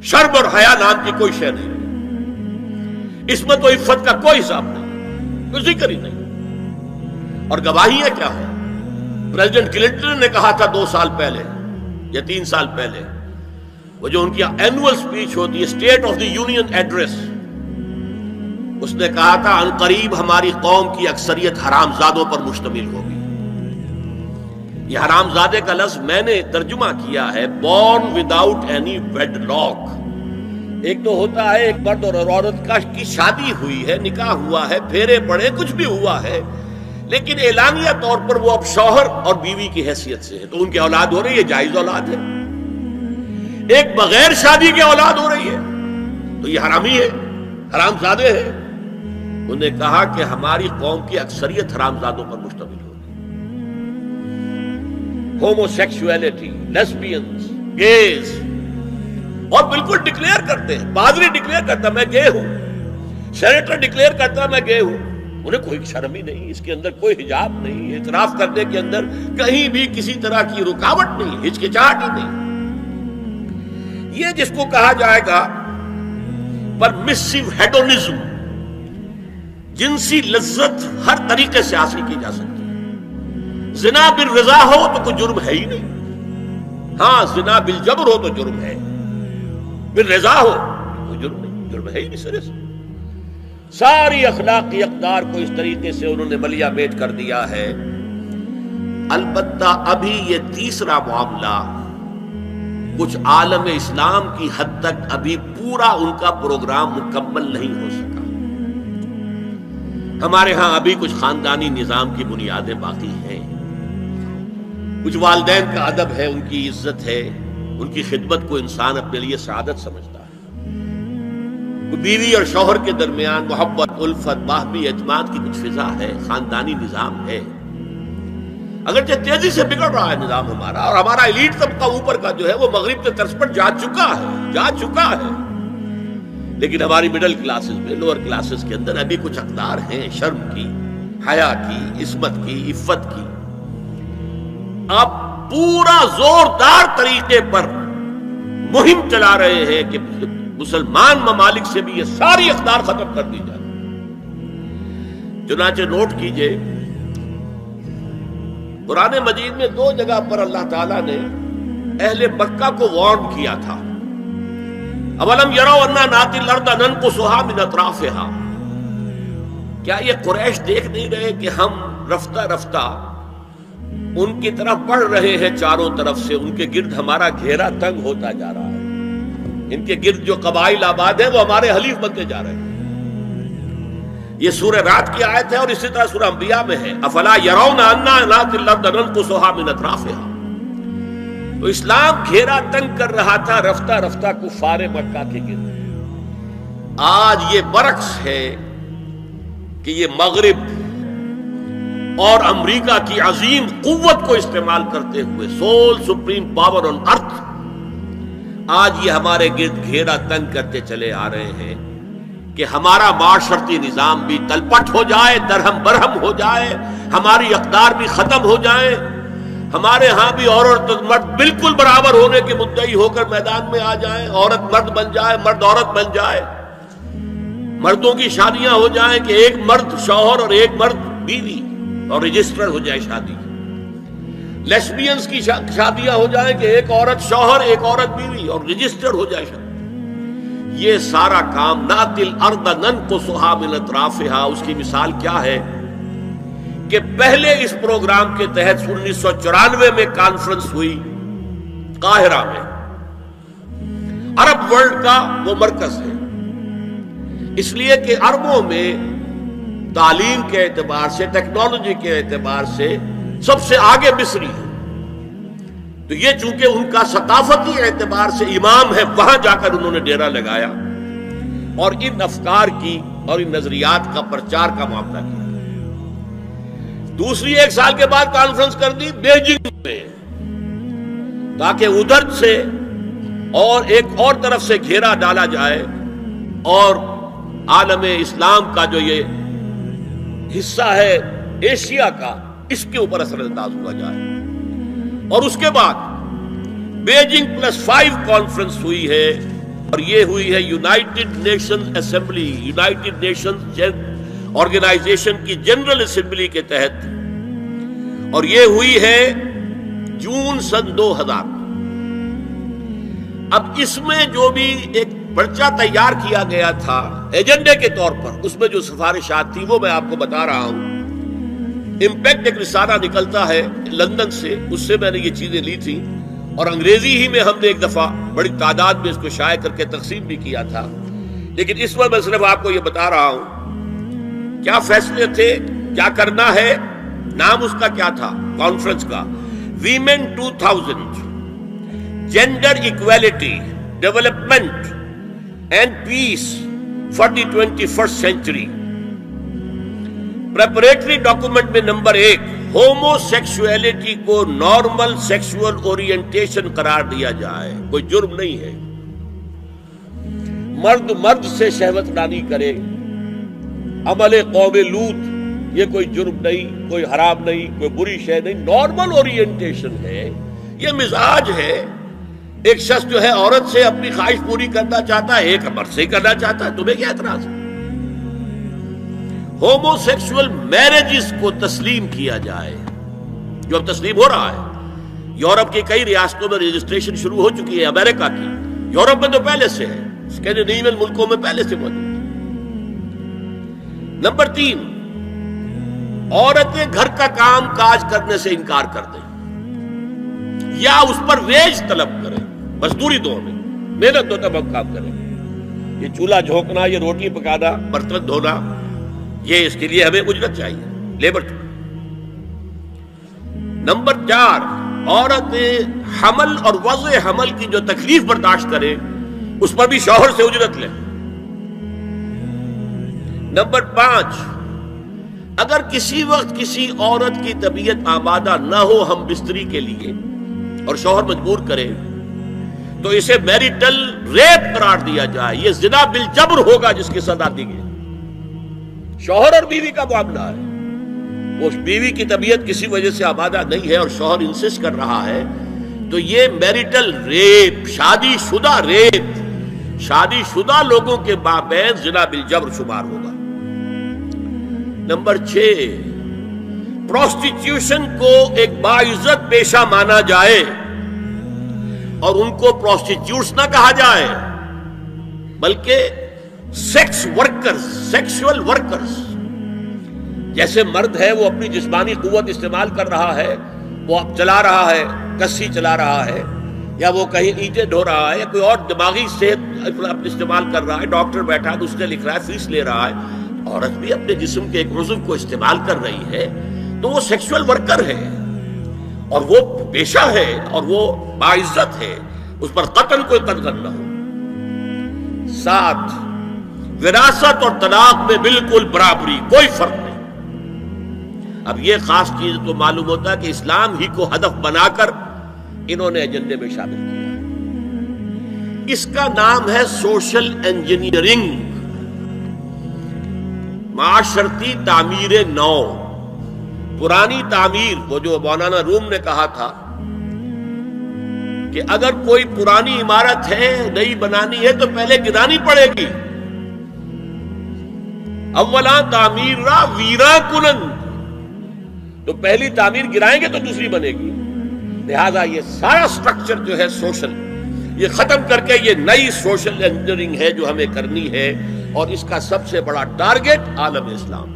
شرم اور حیا نام کی کوئی شے نہیں، عصمت و عفت کا کوئی حساب نہیں، کوئی ذکر ہی نہیں۔ اور گواہیاں کیا ہے؟ پریزیڈنٹ کلنٹن نے کہا تھا 2 سال پہلے یا 3 سال پہلے، وہ جو ان کی اینول سپیچ ہوتی ہے، state of the Union address, اس نے کہا تھا ان قریب ہماری قوم کی اکثریت حرام زادوں پر مشتمل ہوگی۔ یہ حرام زادے کا لفظ میں نے ترجمہ کیا ہے born without any wedlock. ایک تو ہوتا ہے ایک مرد اور عورت کی شادی ہوئی ہے، نکاح ہوا ہے، پھیرے پڑے، کچھ بھی ہوا ہے، لیکن اعلانیہ طور پر وہ اب شوہر اور بیوی کی حیثیت سے ہے، تو ان کی اولاد ہو رہی ہے، جائز اولاد ہے۔ ایک بغیر شادی کی اولاد ہو رہی ہے تو یہ حرامی ہے، حرام زادے ہے۔ انہوں نے کہا کہ ہماری قوم کی اکثریت حرام زادوں پر مشتمل ہوگی۔ ہومو سیکسولیٹی، لیسبینز، گیز، اور بالکل ڈکلیئر کرتے ہیں، پادری ڈکلیئر کرتا میں گے ہوں، سینیٹر ڈکلیئر کرتا میں گے ہوں، انہیں کوئی شرم ہی نہیں، اس کے اندر کوئی حجاب نہیں، اعتراف کرنے کے اندر کہیں بھی کسی طرح کی رکاوٹ نہیں، ہچکچاہٹ ہی نہیں۔ یہ جس کو کہا جائے گا پرمیسیو ہیڈونزم، جنسی لذت ہر طریقے سے حاصل کی جا سکتی ہے۔ زنا بالرضا ہو تو کوئی جرم ہے ہی نہیں، ہاں زنا بالجبر ہو تو جرم ہے، بالرضا ہو کوئی جرم نہیں، جرم ہے ہی نہیں سرے سے۔ ساری اخلاقی اقدار کو اس طریقے سے انہوں نے ملیا میٹ کر دیا ہے۔ البتہ ابھی یہ تیسرا معاملہ کچھ عالم اسلام کی حد تک ابھی پورا ان کا پروگرام مکمل نہیں ہو سکا۔ ہمارے ہاں ابھی کچھ خاندانی نظام کی بنیادیں باقی ہیں، کچھ والدین کا ادب ہے، ان کی عزت ہے، ان کی خدمت کو انسان اپنے لیے سعادت سمجھتا ہے، بیوی اور شوہر کے درمیان محبت، الفت، باہمی اعتماد کی کچھ فضا ہے، خاندانی نظام ہے۔ اگرچہ تیزی سے بگڑ رہا ہے نظام ہمارا، اور ہمارا ایلیٹ طبقہ اوپر کا جو ہے وہ مغرب کے طرز پر جا چکا ہے، لیکن ہماری مڈل کلاسز میں، لوور کلاسز کے اندر ابھی کچھ اقدار ہیں شرم کی، حیا کی، عصمت کی، عفت کی۔ آپ پورا زوردار طریقے پر مہم چلا رہے ہیں کہ مسلمان ممالک سے بھی یہ ساری اقدار ختم کر دی جائے۔ چنانچہ نوٹ کیجئے، قرآن مجید میں 2 جگہ پر اللہ تعالیٰ نے اہل مکہ کو وارن کیا تھا۔ اولم یروا انا ناتی الارض ننقصها من اطرافها، کیا یہ قریش دیکھ نہیں رہے کہ ہم رفتہ رفتہ ان کی طرف بڑھ رہے ہیں، چاروں طرف سے ان کے گرد ہمارا گھیرا تنگ ہوتا جا رہا ہے، ان کے گرد جو قبائل آباد ہیں وہ ہمارے حلیف بنتے جا رہے ہیں۔ یہ سورہ رعد کی آیت ہے، اور اسی طرح سورہ انبیاء میں ہے، افلا یرون انا ناتی الارض ننقصها من اطرافها۔ تو اسلام گھیرا تنگ کر رہا تھا رفتہ رفتہ کفار مکہ کے گرد۔ آج یہ برعکس ہے کہ یہ مغرب اور امریکہ کی عظیم قوت کو استعمال کرتے ہوئے، سول سپریم پاور آن ارتھ، آج یہ ہمارے گرد گھیرا تنگ کرتے چلے آ رہے ہیں کہ ہمارا معاشرتی نظام بھی تلپٹ ہو جائے، درہم برہم ہو جائے، ہماری اقدار بھی ختم ہو جائیں، ہمارے ہاں بھی عورت اور مرد بالکل برابر ہونے کے مدعی ہو کر میدان میں آ جائیں، عورت مرد بن جائے، مرد عورت بن جائے، مردوں کی شادیاں ہو جائیں کہ ایک مرد شوہر اور ایک مرد بیوی، اور رجسٹر ہو جائے شادی، لیسبینز کی شادیاں ہو جائیں کہ ایک عورت شوہر، ایک عورت بیوی، اور رجسٹر ہو جائے شادی۔ یہ سارا کام ناتی الارض ننقصها من اطرافها، اس کی مثال کیا ہے کہ پہلے اس پروگرام کے تحت 1994 میں کانفرنس ہوئی قاہرہ میں، عرب ورلڈ کا وہ مرکز ہے، اس لیے کہ عربوں میں تعلیم کے اعتبار سے، ٹیکنالوجی کے اعتبار سے سب سے آگے مصری ہے، تو یہ چونکہ ان کا ثقافتی اعتبار سے امام ہے، وہاں جا کر انہوں نے ڈیرا لگایا اور ان افکار کی اور ان نظریات کا پرچار کا معاملہ کیا۔ دوسری 1 سال کے بعد کانفرنس کر دی بیجنگ میں، تاکہ ادھر سے اور ایک اور طرف سے گھیرا ڈالا جائے اور عالم اسلام کا جو یہ حصہ ہے ایشیا کا، اس کے اوپر اثر انداز ہوا جائے۔ اور اس کے بعد بیجنگ +5 کانفرنس ہوئی ہے اور یہ ہوئی ہے United Nations Assembly, United Nations Organisation کی جنرل اسمبلی کے تحت، اور یہ ہوئی ہے جون سن 2000۔ اب اس میں جو بھی ایک پرچہ تیار کیا گیا تھا ایجنڈے کے طور پر، اس میں جو سفارشات تھی وہ میں آپ کو بتا رہا ہوں۔ امپیکٹ ایک رسالہ نکلتا ہے لندن سے، اس سے میں نے یہ چیزیں لی تھی، اور انگریزی ہی میں ہم نے ایک دفعہ بڑی تعداد میں اس کو شائع کر کے تقسیم بھی کیا تھا، لیکن اس وقت میں صرف آپ کو یہ بتا رہا ہوں کیا فیصلے تھے، کیا کرنا ہے۔ نام اس کا کیا تھا کانفرنس کا؟ Women 2000 gender equality development and peace for the 21st century. Preparatory document میں نمبر 1 ہومو سیکسولیٹی کو نارمل سیکسول اورینٹیشن قرار دیا جائے، کوئی جرم نہیں ہے۔ مرد مرد سے شہوت رانی کرے، عمل قوم لوط، یہ کوئی جرم نہیں، کوئی حرام نہیں، کوئی بری شے نہیں، نارمل اورینٹیشن ہے، یہ مزاج ہے۔ ایک شخص جو ہے عورت سے اپنی خواہش پوری کرنا چاہتا ہے، ایک مرد سے ہی کرنا چاہتا ہے، تمہیں کیا اعتراض ہے؟ ہومو سیکسول میرجز کو تسلیم کیا جائے، جو اب تسلیم ہو رہا ہے۔ یورپ کی کئی ریاستوں میں رجسٹریشن شروع ہو چکی ہے، امریکہ کی، یورپ میں تو پہلے سے ہے، اسکینڈینیوین ملکوں میں پہلے سے موجود ہے۔ نمبر 3 عورتیں گھر کا کام کاج کرنے سے انکار کر دیں یا اس پر ویج طلب کریں، مزدوری دو ہمیں، محنت دو تب ہم کام کریں۔ یہ چولہا جھونکنا، یہ روٹی پکانا، برتن دھونا، یہ اس کے لیے ہمیں اجرت چاہیے، لیبر چاہیے۔ نمبر 4 عورتیں حمل اور وضع حمل کی جو تکلیف برداشت کریں اس پر بھی شوہر سے اجرت لیں۔ نمبر 5 اگر کسی وقت کسی عورت کی طبیعت آمادہ نہ ہو ہم بستری کے لیے اور شوہر مجبور کرے تو اسے میریٹل ریپ قرار دیا جائے، یہ زنا بالجبر ہوگا جس کی سزا دی گئی۔ شوہر اور بیوی کا معاملہ ہے، وہ بیوی کی طبیعت کسی وجہ سے آمادہ نہیں ہے اور شوہر انسسٹ کر رہا ہے تو یہ میریٹل ریپ، شادی شدہ ریپ، شادی شدہ لوگوں کے مابین زنا بالجبر شمار ہوگا۔ نمبر 6 پروسٹیٹیوشن کو ایک باعزت پیشہ مانا جائے اور ان کو پروسٹیٹیوٹس نہ کہا جائے بلکہ سیکس ورکرز، سیکسول ورکرز۔ جیسے مرد ہے وہ اپنی جسمانی قوت استعمال کر رہا ہے، وہ اب چلا رہا ہے، کسی چلا رہا ہے، یا وہ کہیں اینٹیں ڈھو رہا ہے، یا کوئی اور دماغی صحت اپنے استعمال کر رہا ہے، ڈاکٹر بیٹھا ہے اس نے لکھ رہا ہے، فیس لے رہا ہے، عورت بھی اپنے جسم کے ایک عضو کو استعمال کر رہی ہے تو وہ سیکسول ورکر ہے اور وہ پیشہ ہے اور وہ باعزت ہے، اس پر قتل کوئی قدغن نہ ہو۔ 7 وراثت اور طلاق میں بالکل برابری، کوئی فرق نہیں۔ اب یہ خاص چیز تو معلوم ہوتا ہے کہ اسلام ہی کو ہدف بنا کر انہوں نے ایجنڈے میں شامل کیا۔ اس کا نام ہے سوشل انجینئرنگ، معاشرتی تعمیر نو۔ پرانی تعمیر، وہ جو مولانا روم نے کہا تھا کہ اگر کوئی پرانی عمارت ہے نئی بنانی ہے تو پہلے گرانی پڑے گی، اولا تعمیر را ویرا کنن، تو پہلی تعمیر گرائیں گے تو دوسری بنے گی۔ لہذا یہ سارا سٹرکچر جو ہے سوشل، یہ ختم کر کے یہ نئی سوشل انجینئرنگ ہے جو ہمیں کرنی ہے، اور اس کا سب سے بڑا ٹارگٹ عالم اسلام۔